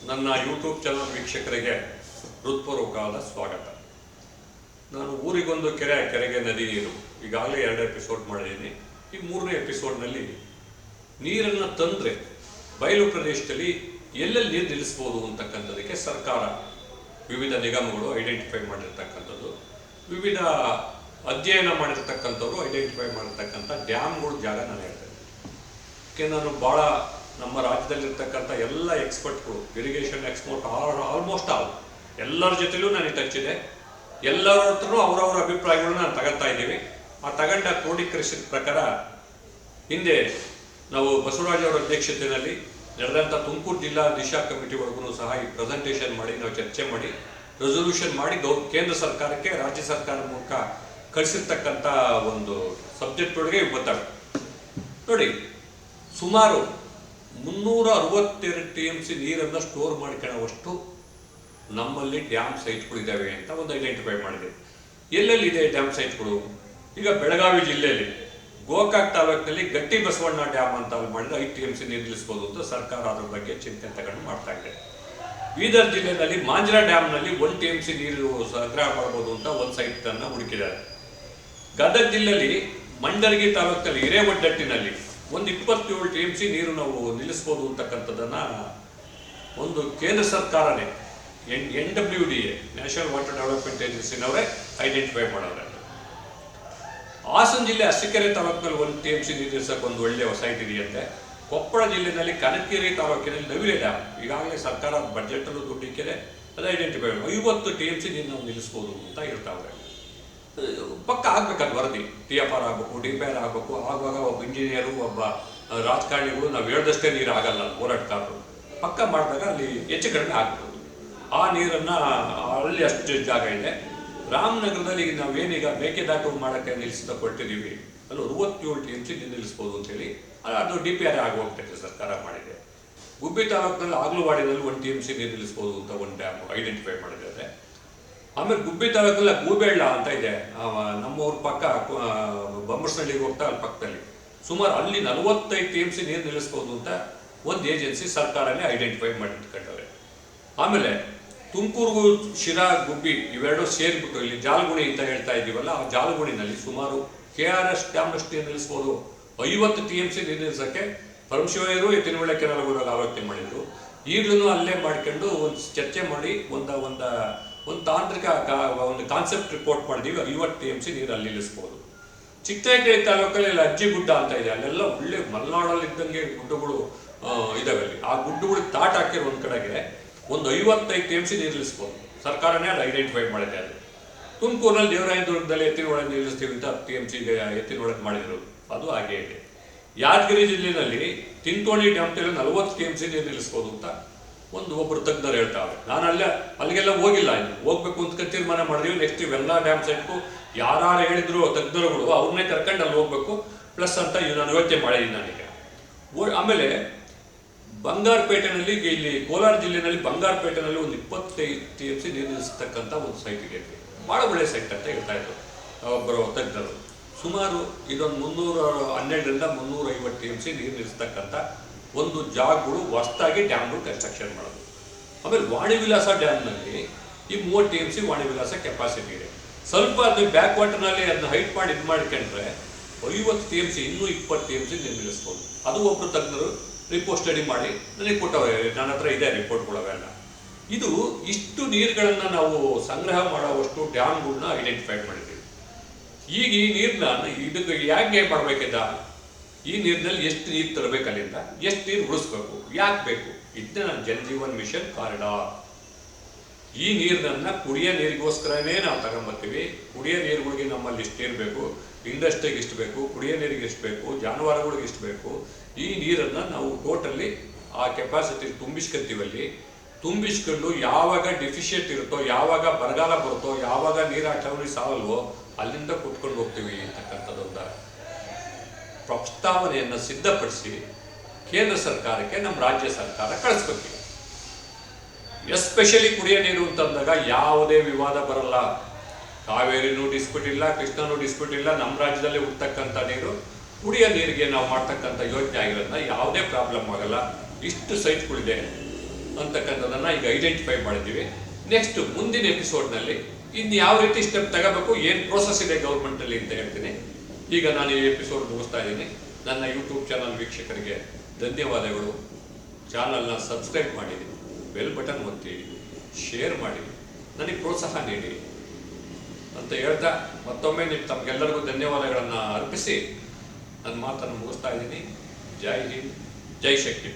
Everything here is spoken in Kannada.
ನನ್ನ ಯೂಟ್ಯೂಬ್ ಚಾನಲ್ ವೀಕ್ಷಕರಿಗೆ ಹೃತ್ಪೂರ್ವಕವಾದ ಸ್ವಾಗತ. ನಾನು ಊರಿಗೊಂದು ಕೆರೆಗೆ ನದಿ ನೀರು ಈಗಾಗಲೇ 2 ಎಪಿಸೋಡ್ ಮಾಡಿದ್ದೀನಿ. ಈ 3ನೇ ಎಪಿಸೋಡ್ನಲ್ಲಿ ನೀರನ್ನು ತಂದರೆ ಬಯಲು ಪ್ರದೇಶದಲ್ಲಿ ಎಲ್ಲೆಲ್ಲಿ ನೀರು ನಿಲ್ಲಿಸ್ಬೋದು ಅಂತಕ್ಕಂಥದಕ್ಕೆ ಸರ್ಕಾರ ವಿವಿಧ ನಿಗಮಗಳು ಐಡೆಂಟಿಫೈ ಮಾಡಿರ್ತಕ್ಕಂಥದ್ದು, ವಿವಿಧ ಅಧ್ಯಯನ ಮಾಡಿರ್ತಕ್ಕಂಥವ್ರು ಐಡೆಂಟಿಫೈ ಮಾಡಿರ್ತಕ್ಕಂಥ ಡ್ಯಾಮ್ಗಳ ಜಾಗ ನಾನು ಹೇಳ್ತೇನೆ. ಅದಕ್ಕೆ ನಾನು ಭಾಳ ನಮ್ಮ ರಾಜ್ಯದಲ್ಲಿರ್ತಕ್ಕಂಥ ಎಲ್ಲ ಎಕ್ಸ್ಪರ್ಟ್ಗಳು, ಇರಿಗೇಷನ್ ಎಕ್ಸ್ಪರ್ಟ್ ಆಲ್ಮೋಸ್ಟ್ ಎಲ್ಲರ ಜೊತೆಲೂ ನಾನು ಟಚ್ಚಿದೆ. ಎಲ್ಲರ ಹತ್ರನೂ ಅವರವರ ಅಭಿಪ್ರಾಯಗಳನ್ನ ನಾನು ತಗೊಳ್ತಾ ಇದ್ದೀವಿ. ಆ ತಗೊಂಡ ಕ್ರೋಢೀಕರಿಸಿದ ಪ್ರಕಾರ ಹಿಂದೆ ನಾವು ಬಸವರಾಜ್ ಅವರ ಅಧ್ಯಕ್ಷತೆಯಲ್ಲಿ ನಡೆದಂಥ ತುಮಕೂರು ಜಿಲ್ಲಾ ದಿಶಾ ಕಮಿಟಿ ಒಳಗೂ ಸಹ ಈ ಪ್ರೆಸೆಂಟೇಷನ್ ಮಾಡಿ ನಾವು ಚರ್ಚೆ ಮಾಡಿ ರೆಸೊಲ್ಯೂಷನ್ ಮಾಡಿ ಕೇಂದ್ರ ಸರ್ಕಾರಕ್ಕೆ ರಾಜ್ಯ ಸರ್ಕಾರದ ಮೂಲಕ ಕಳಿಸಿರ್ತಕ್ಕಂಥ ಒಂದು ಸಬ್ಜೆಕ್ಟ್ ಒಳಗೆ ಗೊತ್ತಾಗ ನೋಡಿ, ಸುಮಾರು 362 TMC ನೀರನ್ನು ಸ್ಟೋರ್ ಮಾಡ್ಕೊಳ್ಳೋವಷ್ಟು ನಮ್ಮಲ್ಲಿ ಡ್ಯಾಮ್ ಸೈಟ್ಗಳಿದ್ದಾವೆ ಅಂತ ಒಂದು ಐಡೆಂಟಿಫೈ ಮಾಡಿದೆ. ಎಲ್ಲೆಲ್ಲಿದೆ ಡ್ಯಾಮ್ ಸೈಟ್ಗಳು? ಈಗ ಬೆಳಗಾವಿ ಜಿಲ್ಲೆಯಲ್ಲಿ ಗೋಕಾಕ್ ತಾಲೂಕಿನಲ್ಲಿ ಗಟ್ಟಿ ಬಸವಣ್ಣ ಡ್ಯಾಮ್ ಅಂತ ಅಲ್ಲಿ ಮಾಡಿದ್ರೆ 5 TMC ನೀರು ನಿಲ್ಲಿಸ್ಬೋದು ಅಂತ ಸರ್ಕಾರ ಅದ್ರ ಬಗ್ಗೆ ಚಿಂತೆ ತಗೊಂಡು ಮಾಡ್ತಾ ಇದೆ. ಬೀದರ್ ಜಿಲ್ಲೆಯಲ್ಲಿ ಮಾಂಜ್ರಾ ಡ್ಯಾಮ್ನಲ್ಲಿ 1 TMC ನೀರು ಸಂಗ್ರಹ ಮಾಡ್ಬೋದು ಅಂತ ಒಂದು ಸೈಟನ್ನು ಹುಡುಕಿದ್ದಾರೆ. ಗದಗ ಜಿಲ್ಲೆಯಲ್ಲಿ ಮಂಡರಗಿ ತಾಲೂಕಿನಲ್ಲಿ ಹಿರೇಮಠಟ್ಟಿನಲ್ಲಿ ಒಂದು 27 TMC ನೀರು ನಾವು ನಿಲ್ಲಿಸ್ಬೋದು ಅಂತಕ್ಕಂಥದ್ದನ್ನು ಒಂದು ಕೇಂದ್ರ ಸರ್ಕಾರನೇ NWDA ನ್ಯಾಷನಲ್ ವಾಟರ್ ಡೆವಲಪ್ಮೆಂಟ್ ಏಜೆನ್ಸಿನವರೇ ಐಡೆಂಟಿಫೈ ಮಾಡೋರೆ. ಹಾಸನ ಜಿಲ್ಲೆ ಅರಸೀಕೆರೆ ತಾಲೂಕಿನಲ್ಲಿ 1 TMC ನೀರು ನಿಲ್ಲಿಸೋಕೆ ಒಂದು ಒಳ್ಳೆಯ ಸೈಟ್ ಇದೆಯಂತೆ. ಕೊಪ್ಪಳ ಜಿಲ್ಲೆಯಲ್ಲಿ ಕನಕಗಿರಿ ತಾಲೂಕಿನಲ್ಲಿ ನವಿಲೆ ಡ್ಯಾಮ್ ಈಗಾಗಲೇ ಸರ್ಕಾರ ಬಜೆಟಲ್ಲೂ ದುಡ್ಡು ಇಕ್ಕಿದೆ, ಅದು ಐಡೆಂಟಿಫೈ 50 TMC ನೀರು ನಾವು ನಿಲ್ಲಿಸ್ಬೋದು ಅಂತ ಹೇಳ್ತಾವ್ರೆ. ಪಕ್ಕ ಆಗ್ಬೇಕದು ವರದಿ, TFR ಆಗಬೇಕು, DPR ಆಗಬೇಕು. ಆಗುವಾಗ ಒಬ್ಬ ಇಂಜಿನಿಯರು, ಒಬ್ಬ ರಾಜಕಾರಣಿಗಳು ನಾವು ಹೇಳ್ದಷ್ಟೇ ನೀರು ಆಗಲ್ಲ, ಹೋರಾಟಗಾರರು ಪಕ್ಕ ಮಾಡಿದಾಗ ಅಲ್ಲಿ ಹೆಚ್ಚು ಕಡಿಮೆ ಆಗ್ಬೋದು. ಆ ನೀರನ್ನು ಅಲ್ಲಿ ಅಷ್ಟು ಜಾಗ ಇದೆ. ರಾಮನಗರದಲ್ಲಿ ನಾವೇನೀಗ ಮೇಕೆದಾಟು ಮಾಡೋಕ್ಕೆ ನಿಲ್ಲಿಸಿದ ಕೊಟ್ಟಿದ್ದೀವಿ, ಅಲ್ಲಿ 67 TMC ನೀರು ನಿಲ್ಲಿಸ್ಬೋದು ಅಂತೇಳಿ ಅದು DPR ಆಗಿ ಹೋಗ್ತೈತೆ, ಸರ್ಕಾರ ಮಾಡಿದೆ. ಗುಬ್ಬಿ ತಾಲೂಕಿನಲ್ಲಿ ಆಗ್ಲವಾಡಿನಲ್ಲಿ 1 TMC ನೀರು ನಿಲ್ಲಿಸ್ಬೋದು ಅಂತ ಒಂದು ಡ್ಯಾಮ್ ಐಡೆಂಟಿಫೈ ಮಾಡಿದ್ದಾರೆ. ಆಮೇಲೆ ಗುಬ್ಬಿ ತಾಲೂಕಲ್ಲಿ ಗೂಬೇಳ್ಳ ಅಂತ ಇದೆ, ನಮ್ಮೂರ ಪಕ್ಕ ಬೊಮ್ಮಸನಹಳ್ಳಿಗೆ ಹೋಗ್ತಾ ಅಲ್ಲಿ ಪಕ್ಕದಲ್ಲಿ ಸುಮಾರು ಅಲ್ಲಿ 45 TMC ನೀರು ನಿಲ್ಲಿಸ್ಬೋದು ಅಂತ ಒಂದು ಏಜೆನ್ಸಿ ಸರ್ಕಾರನೇ ಐಡೆಂಟಿಫೈ ಮಾಡಿಟ್ಕೊಂಡವ್ರೆ. ಆಮೇಲೆ ತುಮಕೂರು, ಶಿರಾ, ಗುಬ್ಬಿ ಇವೆರಡು ಸೇರಿಬಿಟ್ಟು ಇಲ್ಲಿ ಜಾಲಗುಣಿ ಅಂತ ಹೇಳ್ತಾ ಇದ್ದೀವಲ್ಲ, ಆ ಜಾಲಗುಣಿನಲ್ಲಿ ಸುಮಾರು KRS ಡ್ಯಾಮ್ನಷ್ಟು ನೀರು ನಿಲ್ಲಿಸ್ಬೋದು. 50 TMC ನೀರು ನಿಲ್ಲಿಸೋಕ್ಕೆ ಪರಮಶಿವಯ್ಯರು ಎತ್ತಿನಹೊಳೆ ಕೆನಾಲ್ ಹೋದಾಗ ಆಲೋಚನೆ ಮಾಡಿದ್ರು. ಈಗಲೂ ಅಲ್ಲೇ ಮಾಡ್ಕೊಂಡು ಒಂದು ಚರ್ಚೆ ಮಾಡಿ ಒಂದು ತಾಂತ್ರಿಕ ಒಂದು ಕಾನ್ಸೆಪ್ಟ್ ರಿಪೋರ್ಟ್ ಮಾಡಿದೀವಿ. 50 TMC ನೀರು ಅಲ್ಲಿ ನಿಲ್ಲಿಸ್ಬೋದು. ಚಿಕ್ಕನಹಳ್ಳಿ ತಾಲೂಕಲ್ಲಿ ಅಲ್ಲಿ ಅಜ್ಜಿಗುಡ್ಡ ಅಂತ ಇದೆ, ಅಲ್ಲೆಲ್ಲ ಒಳ್ಳೆ ಮಲೆನಾಡಲ್ಲಿ ಇದ್ದಂಗೆ ಗುಡ್ಡಗಳು ಇದಾವೆ. ಅಲ್ಲಿ ಆ ಗುಡ್ಡಗಳಿಗೆ ತಾಟ್ ಹಾಕಿರೋ ಒಂದು ಕಡೆಗೆ ಒಂದು 55 TMC ನೀರು ನಿಲ್ಲಿಸ್ಬೋದು. ಸರ್ಕಾರನೇ ಅದು ಐಡೆಂಟಿಫೈ ಮಾಡಿದೆ. ಅದು ತುಮಕೂರಿನಲ್ಲಿ ದೇವರಾಯನದುರ್ಗದಲ್ಲಿ ಎತ್ತಿನಹೊಳೆ ನಿಲ್ಲಿಸ್ತೀವಿ ಅಂತ 10 TMC ಎತ್ತಿನಹೊಳೆ ಮಾಡಿದ್ರು, ಅದು ಹಾಗೆ ಇದೆ. ಯಾದಗಿರಿ ಜಿಲ್ಲೆಯಲ್ಲಿ ತಿಂತೋಣಿ ಡ್ಯಾಮ್ 40 TMC ನೀರು ನಿಲ್ಲಿಸ್ಬೋದು ಅಂತ ಒಬ್ಬರು ತಜ್ಞರು ಹೇಳ್ತಾರೆ. ನಾನು ಅಲ್ಲಿಗೆಲ್ಲ ಹೋಗಿಲ್ಲ, ಇನ್ನು ಹೋಗ್ಬೇಕು ಅಂತ ತೀರ್ಮಾನ ಮಾಡಿದ್ವಿ. ನೆಕ್ಸ್ಟ್ ಇವೆಲ್ಲ ಡ್ಯಾಮ್ ಸೈಟ್ಗೂ ಯಾರು ಹೇಳಿದ್ರು ತಜ್ಞರುಗಳು ಅವ್ರನ್ನೇ ಕರ್ಕೊಂಡು ಅಲ್ಲಿ ಹೋಗ್ಬೇಕು ಪ್ಲಸ್ ಅಂತ ನಾನು ಯೋಚನೆ ಮಾಡಿದ್ದೀನಿ ನನಗೆ. ಆಮೇಲೆ ಬಂಗಾರಪೇಟೆನಲ್ಲಿ, ಇಲ್ಲಿ ಕೋಲಾರ ಜಿಲ್ಲೆಯಲ್ಲಿ ಬಂಗಾರಪೇಟೆನಲ್ಲಿ ಒಂದು 25 TMC ನೀರು ನಿಲ್ಲಿಸ್ತಕ್ಕಂಥ ಒಂದು ಸೈಟ್ ಇದೆ. ಭಾಳ ಒಳ್ಳೆಯ ಸೈಟ್ ಅಂತ ಹೇಳ್ತಾ ಇದ್ರು ಒಬ್ಬರು ತಜ್ಞರು. ಸುಮಾರು ಇದೊಂದು 312ರಿಂದ 350 TMC ನೀರು ನಿಲ್ಲಿಸ್ತಕ್ಕಂಥ ಒಂದು ಜಾಗಗಳು ಹೊಸದಾಗಿ ಡ್ಯಾಮ್ಗಳು ಕನ್ಸ್ಟ್ರಕ್ಷನ್ ಮಾಡೋದು. ಆಮೇಲೆ ವಾಣಿವಿಲಾಸ ಡ್ಯಾಮ್ನಲ್ಲಿ ಈ 30 TMC ವಾಣಿವಿಲಾಸ ಕೆಪಾಸಿಟಿ ಇದೆ. ಸ್ವಲ್ಪ ಅದು ಬ್ಯಾಕ್ ವಾಟರ್ನಲ್ಲಿ ಅದನ್ನ ಹೈಟ್ ಮಾಡಿ ಇದು ಮಾಡ್ಕೊಂಡ್ರೆ 50 TMC, ಇನ್ನೂ 20 TMC ನೀರು ನಿಲ್ಲಿಸ್ಬೋದು. ಅದು ಒಬ್ಬರು ತಜ್ಞರು ರಿಪೋರ್ಟ್ ಸ್ಟಡಿ ಮಾಡಿ ನನಗೆ ಕೊಟ್ಟವ್ರೆ, ನನ್ನ ಹತ್ರ ಇದೆ ರಿಪೋರ್ಟ್ಗಳವೆಲ್ಲ. ಇದು ಇಷ್ಟು ನೀರುಗಳನ್ನು ನಾವು ಸಂಗ್ರಹ ಮಾಡುವಷ್ಟು ಡ್ಯಾಮ್ಗಳನ್ನ ಐಡೆಂಟಿಫೈ ಮಾಡಿದ್ದೀವಿ. ಈಗ ಈ ನೀರನ್ನ ಇದಕ್ಕೆ ಯಾಕೆ ಮಾಡಬೇಕಿದ್ದ, ಈ ನೀರಿನಲ್ಲಿ ಎಷ್ಟು ನೀರು ತರಬೇಕು, ಅಲ್ಲಿಂದ ಎಷ್ಟು ನೀರು ಉಳಿಸ್ಬೇಕು, ಯಾಕೆ ಬೇಕು, ಇದನ್ನ ನಾನು ಜಲ್ ಜೀವನ್ ಮಿಷನ್ ಕಾರಿಡಾರ್. ಈ ನೀರನ್ನ ಕುಡಿಯೋ ನೀರಿಗೋಸ್ಕರನೇ ನಾವು ತಗೊಂಬರ್ತೀವಿ. ಕುಡಿಯೋ ನೀರುಗಳಿಗೆ ನಮ್ಮಲ್ಲಿ ಇಷ್ಟು ನೀರು ಬೇಕು, ಇಂಡಸ್ಟ್ರಿಗೆ ಇಷ್ಟು ಬೇಕು, ಕುಡಿಯೋ ನೀರಿಗೆ ಇಷ್ಟು ಬೇಕು, ಜಾನುವಾರುಗಳಿಗೆ ಇಷ್ಟು ಬೇಕು. ಈ ನೀರನ್ನು ನಾವು ಟೋಟಲಿ ಆ ಕೆಪಾಸಿಟಿ ತುಂಬಿಸ್ಕೊತೀವಲ್ಲಿ. ತುಂಬಿಸ್ಕೊಂಡು ಯಾವಾಗ ಡಿಫಿಷಿಯೆಂಟ್ ಇರುತ್ತೋ, ಯಾವಾಗ ಬರಗಾಲ ಬರುತ್ತೋ, ಯಾವಾಗ ನೀರು ಅಟವಣಿ ಸಾಲಲ್ವೋ ಅಲ್ಲಿಂದ ಕುಟ್ಕೊಂಡು ಹೋಗ್ತೀವಿ ಅಂತಕ್ಕಂಥದ್ದೊಂದು ಪ್ರಸ್ತಾವನೆಯನ್ನು ಸಿದ್ಧಪಡಿಸಿ ಕೇಂದ್ರ ಸರ್ಕಾರಕ್ಕೆ ನಮ್ಮ ರಾಜ್ಯ ಸರ್ಕಾರ ಕಳಿಸ್ಕೊತೀವಿ. ಎಸ್ಪೆಷಲಿ ಕುಡಿಯೋ ನೀರು ಅಂತಂದಾಗ ಯಾವುದೇ ವಿವಾದ ಬರಲ್ಲ. ಕಾವೇರಿನೂ ಡಿಸ್ಪ್ಯೂಟ್ ಇಲ್ಲ, ಕೃಷ್ಣನೂ ಡಿಸ್ಪ್ಯೂಟ್ ಇಲ್ಲ. ನಮ್ಮ ರಾಜ್ಯದಲ್ಲಿ ಹುಡ್ತಕ್ಕಂಥ ನೀರು ಕುಡಿಯೋ ನೀರಿಗೆ ನಾವು ಮಾಡ್ತಕ್ಕಂಥ ಯೋಜನೆ ಆಗಿರೋದ್ರಿಂದ ಯಾವುದೇ ಪ್ರಾಬ್ಲಮ್ ಆಗಲ್ಲ. ಇಷ್ಟು ಸೈಟ್ಗಳಿದೆ. ಅಂತಕ್ಕಂಥದ್ದನ್ನು ಈಗ ಐಡೆಂಟಿಫೈ ಮಾಡಿದ್ದೀವಿ. ನೆಕ್ಸ್ಟ್ ಮುಂದಿನ ಎಪಿಸೋಡ್ನಲ್ಲಿ ಇನ್ನು ಯಾವ ರೀತಿ ಸ್ಟೆಪ್ ತಗೋಬೇಕು, ಏನು ಪ್ರೋಸೆಸ್ ಇದೆ ಗೌರ್ಮೆಂಟಲ್ಲಿ ಅಂತ ಹೇಳ್ತೀನಿ. ಈಗ ನಾನು ಈ ಎಪಿಸೋಡ್ ಮುಗಿಸ್ತಾ ಇದ್ದೀನಿ. ನನ್ನ ಯೂಟ್ಯೂಬ್ ಚಾನಲ್ ವೀಕ್ಷಕರಿಗೆ ಧನ್ಯವಾದಗಳು. ಚಾನಲ್ನ ಸಬ್ಸ್ಕ್ರೈಬ್ ಮಾಡಿ, ಬೆಲ್ ಬಟನ್ ಒತ್ತಿ, ಶೇರ್ ಮಾಡಿ, ನನಗೆ ಪ್ರೋತ್ಸಾಹ ನೀಡಿ ಅಂತ ಹೇಳ್ತಾ ಮತ್ತೊಮ್ಮೆ ತಮಗೆಲ್ಲರಿಗೂ ಧನ್ಯವಾದಗಳನ್ನು ಅರ್ಪಿಸಿ ನನ್ನ ಮಾತನ್ನು ಮುಗಿಸ್ತಾ ಇದ್ದೀನಿ. ಜೈ ಹಿಂದ್, ಜೈ ಶಕ್ತಿ.